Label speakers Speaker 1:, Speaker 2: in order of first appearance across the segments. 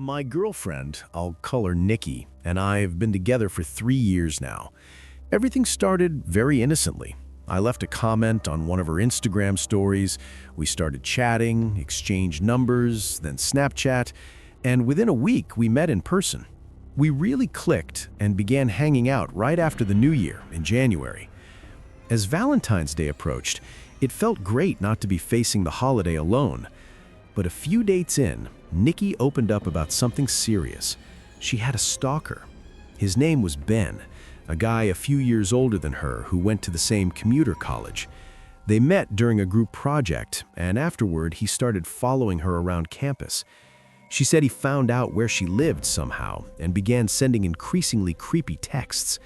Speaker 1: My girlfriend, I'll call her Nikki, and I have been together for 3 years now. Everything started very innocently. I left a comment on one of her Instagram stories. We started chatting, exchanged numbers, then Snapchat, and within a week we met in person. We really clicked and began hanging out right after the New Year in January. As Valentine's Day approached, it felt great not to be facing the holiday alone. But a few dates in, Nikki opened up about something serious. She had a stalker. His name was Ben, a guy a few years older than her who went to the same commuter college. They met during a group project, and afterward he started following her around campus. She said he found out where she lived somehow and began sending increasingly creepy texts.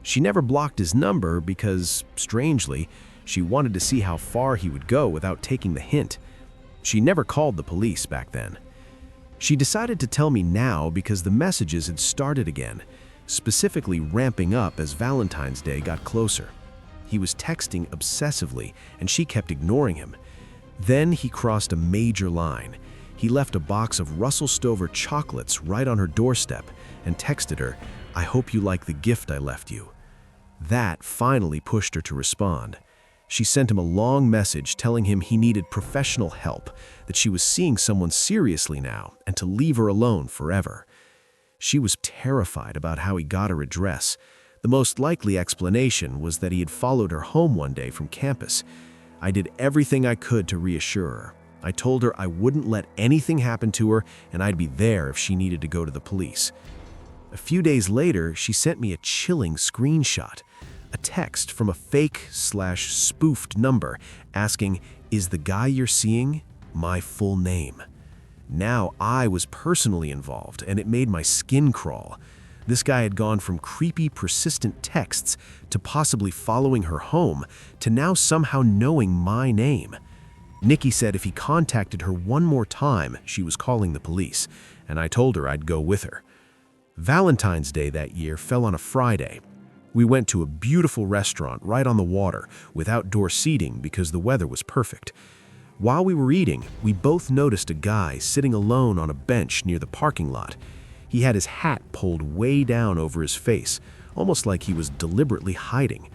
Speaker 1: She never blocked his number because, strangely, she wanted to see how far he would go without taking the hint. She never called the police back then. She decided to tell me now because the messages had started again, specifically ramping up as Valentine's Day got closer. He was texting obsessively, and she kept ignoring him. Then he crossed a major line. He left a box of Russell Stover chocolates right on her doorstep and texted her, "I hope you like the gift I left you." That finally pushed her to respond. She sent him a long message telling him he needed professional help, that she was seeing someone seriously now, and to leave her alone forever. She was terrified about how he got her address. The most likely explanation was that he had followed her home one day from campus. I did everything I could to reassure her. I told her I wouldn't let anything happen to her, and I'd be there if she needed to go to the police. A few days later, she sent me a chilling screenshot. A text from a fake/spoofed number asking, "Is the guy you're seeing my full name?" Now I was personally involved, and it made my skin crawl. This guy had gone from creepy, persistent texts to possibly following her home to now somehow knowing my name. Nikki said if he contacted her one more time, she was calling the police, and I told her I'd go with her. Valentine's Day that year fell on a Friday. We went to a beautiful restaurant right on the water with outdoor seating because the weather was perfect. While we were eating, we both noticed a guy sitting alone on a bench near the parking lot. He had his hat pulled way down over his face, almost like he was deliberately hiding.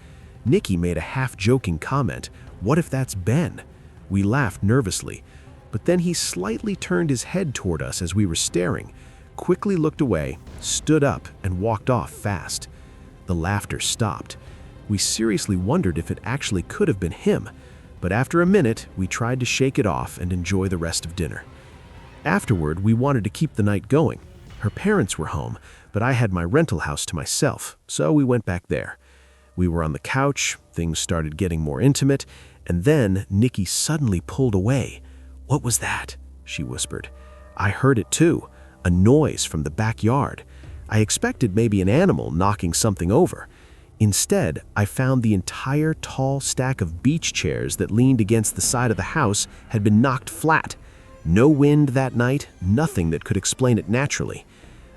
Speaker 1: Nikki made a half-joking comment, "What if that's Ben?" We laughed nervously, but then he slightly turned his head toward us as we were staring, quickly looked away, stood up, and walked off fast. The laughter stopped. We seriously wondered if it actually could have been him, but after a minute, we tried to shake it off and enjoy the rest of dinner. Afterward, we wanted to keep the night going. Her parents were home, but I had my rental house to myself, so we went back there. We were on the couch, things started getting more intimate, and then Nikki suddenly pulled away. "What was that?" she whispered. I heard it too, a noise from the backyard. I expected maybe an animal knocking something over. Instead, I found the entire tall stack of beach chairs that leaned against the side of the house had been knocked flat. No wind that night, nothing that could explain it naturally.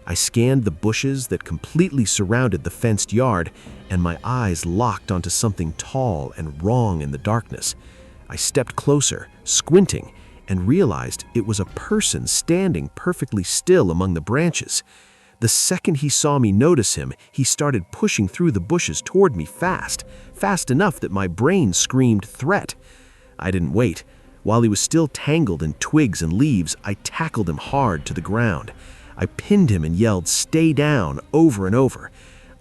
Speaker 1: I scanned the bushes that completely surrounded the fenced yard, and my eyes locked onto something tall and wrong in the darkness. I stepped closer, squinting, and realized it was a person standing perfectly still among the branches. The second he saw me notice him, he started pushing through the bushes toward me fast enough that my brain screamed threat. I didn't wait. While he was still tangled in twigs and leaves, I tackled him hard to the ground. I pinned him and yelled, "Stay down," over and over.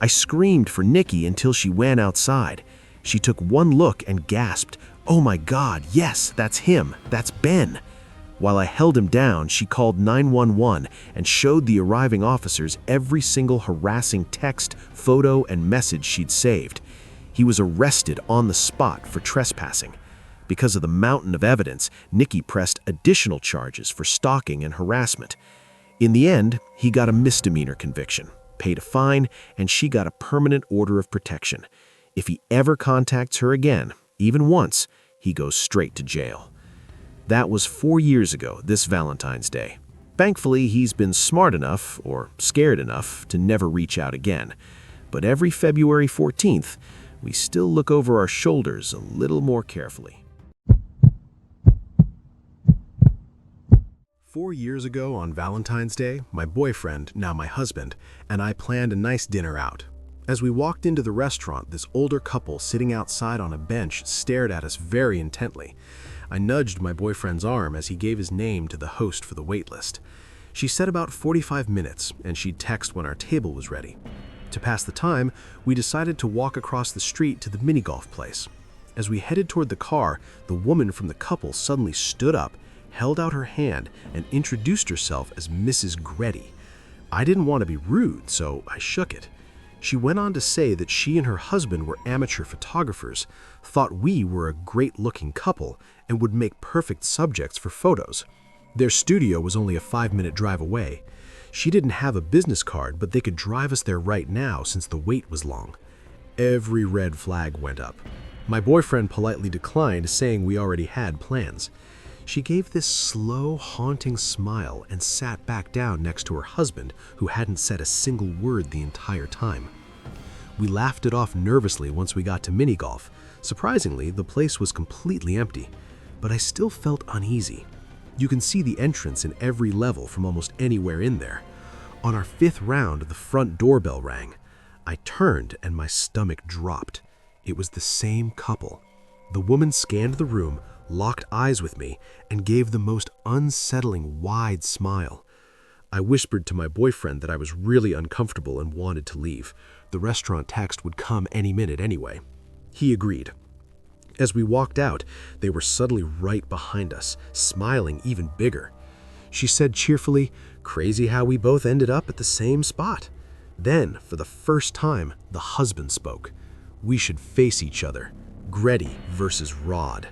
Speaker 1: I screamed for Nikki until she ran outside. She took one look and gasped, "Oh my God, yes, that's him, that's Ben." While I held him down, she called 911 and showed the arriving officers every single harassing text, photo, and message she'd saved. He was arrested on the spot for trespassing. Because of the mountain of evidence, Nikki pressed additional charges for stalking and harassment. In the end, he got a misdemeanor conviction, paid a fine, and she got a permanent order of protection. If he ever contacts her again, even once, he goes straight to jail. That was 4 years ago, this Valentine's Day. Thankfully, he's been smart enough, or scared enough, to never reach out again. But every February 14th, we still look over our shoulders a little more carefully.
Speaker 2: 4 years ago on Valentine's Day, my boyfriend, now my husband, and I planned a nice dinner out. As we walked into the restaurant, this older couple sitting outside on a bench stared at us very intently. I nudged my boyfriend's arm as he gave his name to the host for the wait list. She said about 45 minutes, and she'd text when our table was ready. To pass the time, we decided to walk across the street to the mini-golf place. As we headed toward the car, the woman from the couple suddenly stood up, held out her hand, and introduced herself as Mrs. Gretty. I didn't want to be rude, so I shook it. She went on to say that she and her husband were amateur photographers, thought we were a great-looking couple, and would make perfect subjects for photos. Their studio was only a 5-minute drive away. She didn't have a business card, but they could drive us there right now since the wait was long. Every red flag went up. My boyfriend politely declined, saying we already had plans. She gave this slow, haunting smile and sat back down next to her husband, who hadn't said a single word the entire time. We laughed it off nervously once we got to mini-golf. Surprisingly, the place was completely empty, but I still felt uneasy. You can see the entrance in every level from almost anywhere in there. On our 5th round, the front doorbell rang. I turned and my stomach dropped. It was the same couple. The woman scanned the room, locked eyes with me, and gave the most unsettling wide smile. I whispered to my boyfriend that I was really uncomfortable and wanted to leave. The restaurant text would come any minute anyway. He agreed. As we walked out, they were suddenly right behind us, smiling even bigger. She said cheerfully, "Crazy how we both ended up at the same spot." Then, for the first time, the husband spoke. We should face each other. Gretty versus Rod.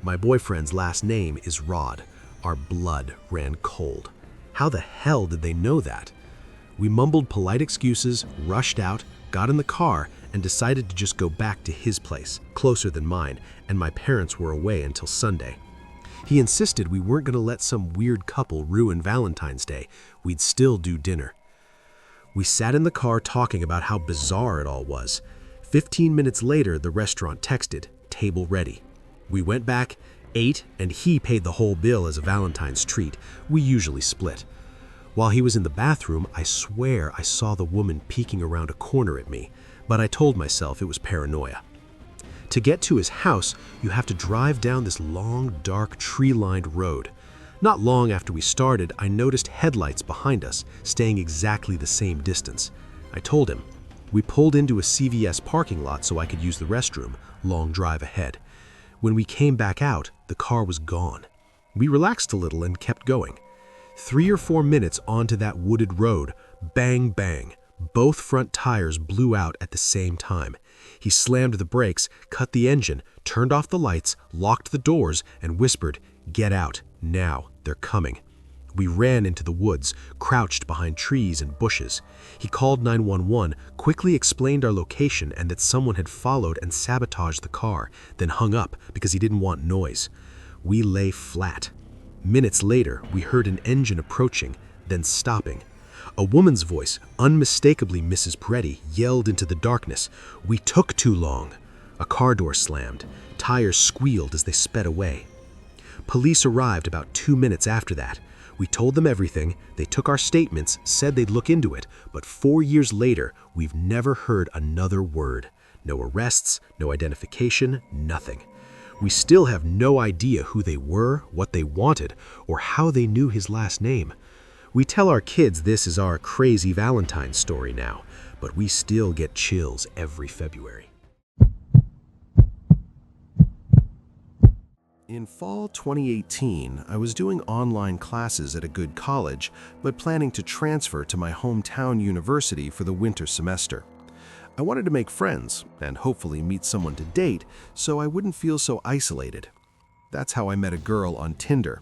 Speaker 2: My boyfriend's last name is Rod. Our blood ran cold. How the hell did they know that? We mumbled polite excuses, rushed out, got in the car, and decided to just go back to his place, closer than mine, and my parents were away until Sunday. He insisted we weren't going to let some weird couple ruin Valentine's Day. We'd still do dinner. We sat in the car talking about how bizarre it all was. 15 minutes later, the restaurant texted, "Table ready." We went back, ate, and he paid the whole bill as a Valentine's treat. We usually split. While he was in the bathroom, I swear I saw the woman peeking around a corner at me, but I told myself it was paranoia. To get to his house, you have to drive down this long, dark, tree-lined road. Not long after we started, I noticed headlights behind us, staying exactly the same distance. I told him. We pulled into a CVS parking lot so I could use the restroom, long drive ahead. When we came back out, the car was gone. We relaxed a little and kept going. 3 or 4 minutes onto that wooded road, bang, bang, both front tires blew out at the same time. He slammed the brakes, cut the engine, turned off the lights, locked the doors, and whispered, "Get out, now, they're coming." We ran into the woods, crouched behind trees and bushes. He called 911, quickly explained our location and that someone had followed and sabotaged the car, then hung up because he didn't want noise. We lay flat. Minutes later, we heard an engine approaching, then stopping. A woman's voice, unmistakably Mrs. Gretty, yelled into the darkness, "We took too long." A car door slammed. Tires squealed as they sped away. Police arrived about 2 minutes after that. We told them everything, they took our statements, said they'd look into it, but 4 years later, we've never heard another word. No arrests, no identification, nothing. We still have no idea who they were, what they wanted, or how they knew his last name. We tell our kids this is our crazy Valentine story now, but we still get chills every February.
Speaker 1: In fall 2018, I was doing online classes at a good college, but planning to transfer to my hometown university for the winter semester. I wanted to make friends and hopefully meet someone to date so I wouldn't feel so isolated. That's how I met a girl on Tinder.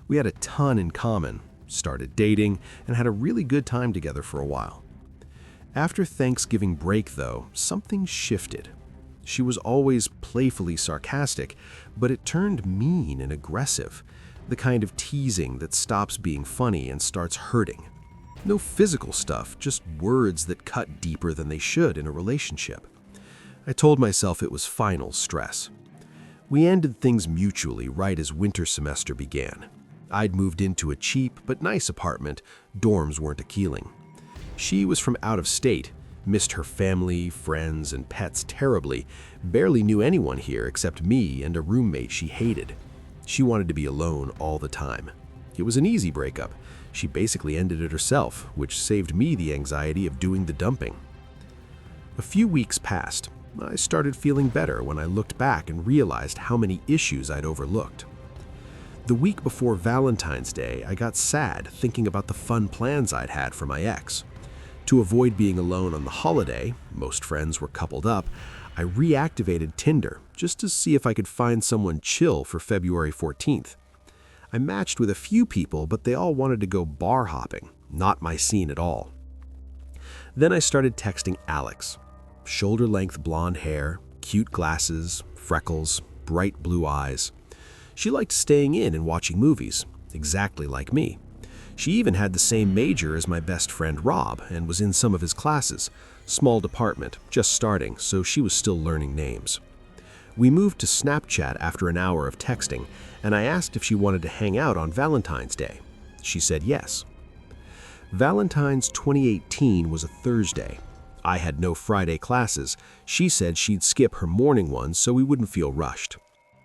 Speaker 1: We had a ton in common, started dating, and had a really good time together for a while. After Thanksgiving break, though, something shifted. She was always playfully sarcastic, but it turned mean and aggressive, the kind of teasing that stops being funny and starts hurting. No physical stuff, just words that cut deeper than they should in a relationship. I told myself it was final stress. We ended things mutually right as winter semester began.
Speaker 2: I'd moved into a cheap but nice apartment. Dorms weren't a Keeling. She was from out of state, missed her family, friends, and pets terribly, barely knew anyone here except me and a roommate she hated. She wanted to be alone all the time. It was an easy breakup. She basically ended it herself, which saved me the anxiety of doing the dumping. A few weeks passed. I started feeling better when I looked back and realized how many issues I'd overlooked. The week before Valentine's Day, I got sad thinking about the fun plans I'd had for my ex. To avoid being alone on the holiday, most friends were coupled up, I reactivated Tinder just to see if I could find someone chill for February 14th. I matched with a few people, but they all wanted to go bar hopping, not my scene at all. Then I started texting Alex. Shoulder-length blonde hair, cute glasses, freckles, bright blue eyes. She liked staying in and watching movies, exactly like me. She even had the same major as my best friend Rob and was in some of his classes. Small department, just starting, so she was still learning names. We moved to Snapchat after an hour of texting, and I asked if she wanted to hang out on Valentine's Day. She said yes. Valentine's 2018 was a Thursday. I had no Friday classes. She said she'd skip her morning ones so we wouldn't feel rushed.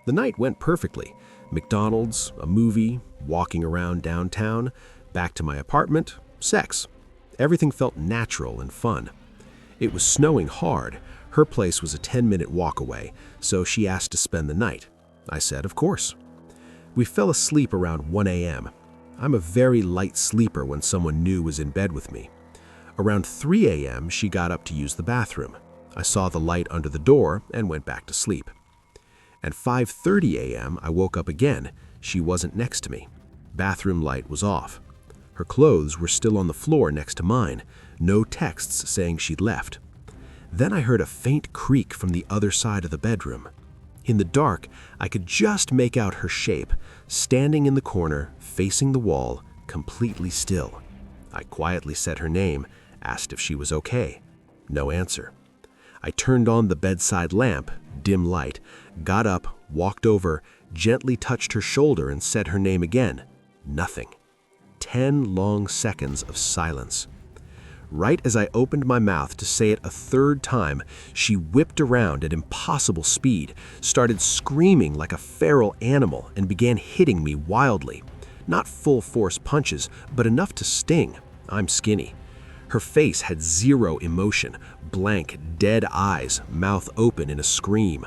Speaker 2: The night went perfectly. McDonald's, a movie, walking around downtown, back to my apartment, sex. Everything felt natural and fun. It was snowing hard. Her place was a 10-minute walk away, so she asked to spend the night. I said, of course. We fell asleep around 1 a.m. I'm a very light sleeper when someone new was in bed with me. Around 3 a.m., she got up to use the bathroom. I saw the light under the door and went back to sleep. At 5:30 a.m., I woke up again. She wasn't next to me. Bathroom light was off. Her clothes were still on the floor next to mine. No texts saying she'd left. Then I heard a faint creak from the other side of the bedroom. In the dark, I could just make out her shape, standing in the corner, facing the wall, completely still. I quietly said her name, asked if she was okay. No answer. I turned on the bedside lamp, dim light, got up, walked over, gently touched her shoulder and said her name again. Nothing. 10 long seconds of silence. Right as I opened my mouth to say it a third time, she whipped around at impossible speed, started screaming like a feral animal, and began hitting me wildly. Not full-force punches, but enough to sting. I'm skinny. Her face had zero emotion, blank, dead eyes, mouth open in a scream.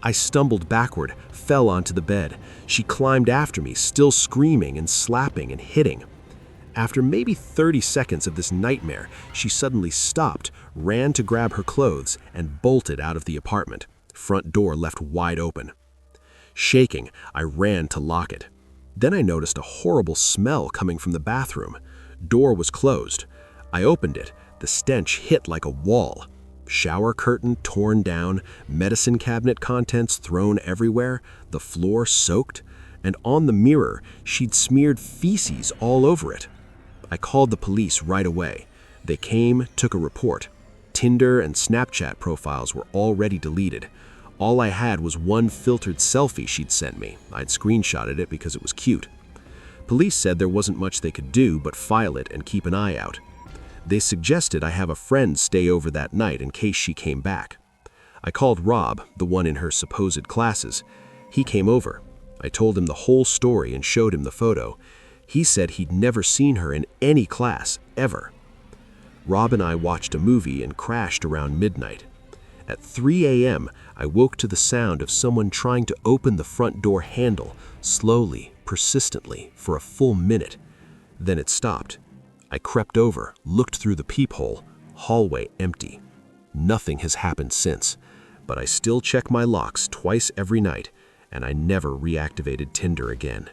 Speaker 2: I stumbled backward, fell onto the bed. She climbed after me, still screaming and slapping and hitting. After maybe 30 seconds of this nightmare, she suddenly stopped, ran to grab her clothes, and bolted out of the apartment, front door left wide open. Shaking, I ran to lock it. Then I noticed a horrible smell coming from the bathroom. Door was closed. I opened it. The stench hit like a wall. Shower curtain torn down, medicine cabinet contents thrown everywhere, the floor soaked, and on the mirror, she'd smeared feces all over it. I called the police right away. They came, took a report. Tinder and Snapchat profiles were already deleted. All I had was one filtered selfie she'd sent me. I'd screenshotted it because it was cute. Police said there wasn't much they could do but file it and keep an eye out. They suggested I have a friend stay over that night in case she came back. I called Rob, the one in her supposed classes. He came over. I told him the whole story and showed him the photo. He said he'd never seen her in any class, ever. Rob and I watched a movie and crashed around midnight. At 3 a.m., I woke to the sound of someone trying to open the front door handle, slowly, persistently, for a full minute. Then it stopped. I crept over, looked through the peephole. Hallway empty. Nothing has happened since, but I still check my locks twice every night, and I never reactivated Tinder again.